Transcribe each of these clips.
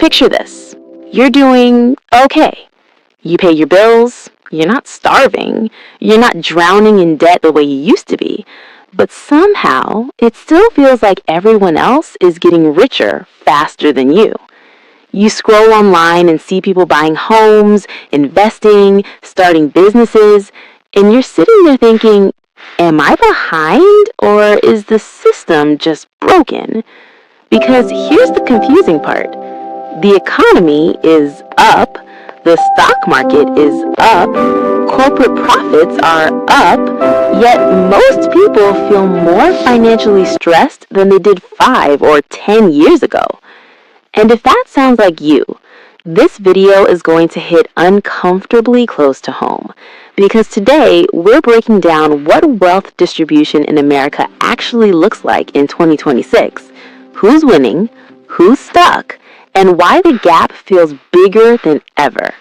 Picture this. You're doing okay. You pay your bills. You're not starving. You're not drowning in debt the way you used to be. But somehow, it still feels like everyone else is getting richer faster than you. You scroll online and see people buying homes, investing, starting businesses, and you're sitting there thinking, am I behind, or is the system just broken? Because here's the confusing part. The economy is up, the stock market is up, corporate profits are up, yet most people feel more financially stressed than they did 5 or 10 years ago. And if that sounds like you, this video is going to hit uncomfortably close to home, because today we're breaking down what wealth distribution in America actually looks like in 2026, who's winning, who's stuck, and why the gap feels bigger than ever.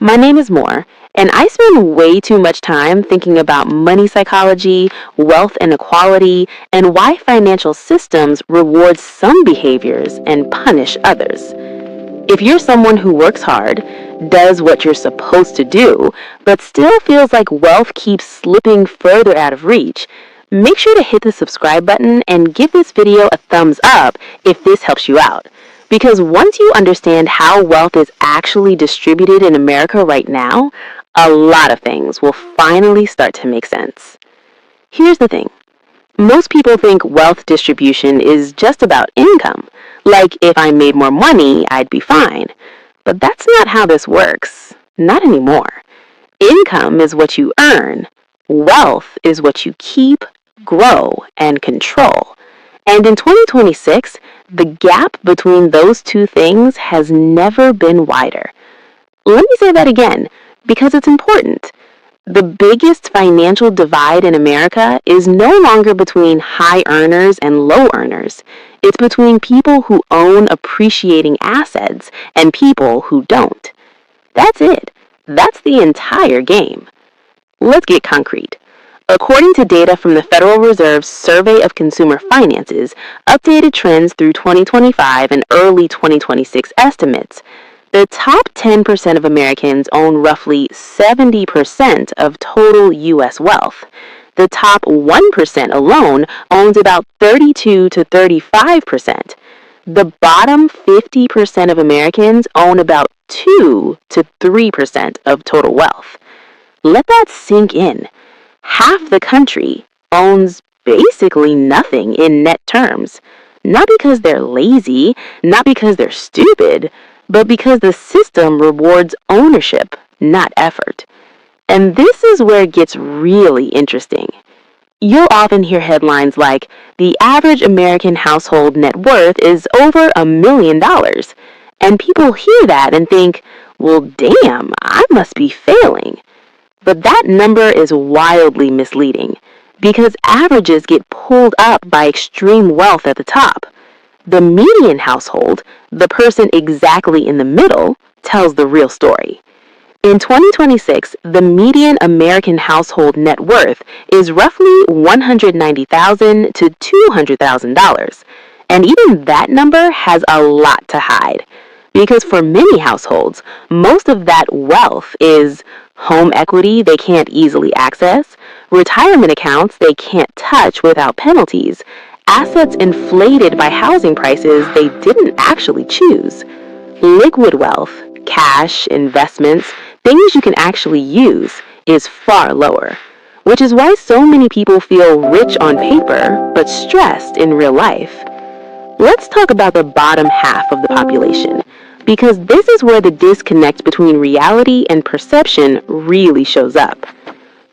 My name is Moore, and I spend way too much time thinking about money psychology, wealth inequality, and why financial systems reward some behaviors and punish others. If you're someone who works hard, does what you're supposed to do, but still feels like wealth keeps slipping further out of reach, make sure to hit the subscribe button and give this video a thumbs up if this helps you out. Because once you understand how wealth is actually distributed in America right now, a lot of things will finally start to make sense. Here's the thing. Most people think wealth distribution is just about income. Like, if I made more money, I'd be fine. But that's not how this works. Not anymore. Income is what you earn. Wealth is what you keep, grow, and control. And in 2026, the gap between those two things has never been wider. Let me say that again, because it's important. The biggest financial divide in America is no longer between high earners and low earners. It's between people who own appreciating assets and people who don't. That's it. That's the entire game. Let's get concrete. According to data from the Federal Reserve's Survey of Consumer Finances, updated trends through 2025 and early 2026 estimates, the top 10% of Americans own roughly 70% of total U.S. wealth. The top 1% alone owns about 32 to 35%. The bottom 50% of Americans own about 2 to 3% of total wealth. Let that sink in. Half the country owns basically nothing in net terms. Not because they're lazy, not because they're stupid, but because the system rewards ownership, not effort. And this is where it gets really interesting. You'll often hear headlines like, the average American household net worth is over $1 million. And people hear that and think, well, damn, I must be failing. But that number is wildly misleading, because averages get pulled up by extreme wealth at the top. The median household, the person exactly in the middle, tells the real story. In 2026, the median American household net worth is roughly $190,000 to $200,000. And even that number has a lot to hide. Because for many households, most of that wealth is home equity they can't easily access, retirement accounts they can't touch without penalties, assets inflated by housing prices they didn't actually choose, liquid wealth, cash, investments, things you can actually use, is far lower, which is why so many people feel rich on paper but stressed in real life. Let's talk about the bottom half of the population, because this is where the disconnect between reality and perception really shows up.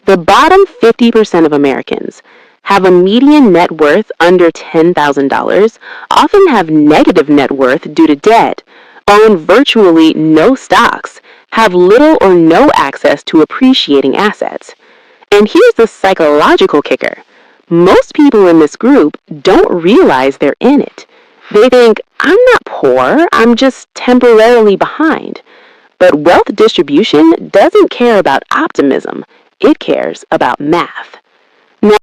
The bottom 50% of Americans have a median net worth under $10,000, often have negative net worth due to debt, own virtually no stocks, have little or no access to appreciating assets. And here's the psychological kicker. Most people in this group don't realize they're in it. They think, I'm not poor, I'm just temporarily behind. But wealth distribution doesn't care about optimism, it cares about math.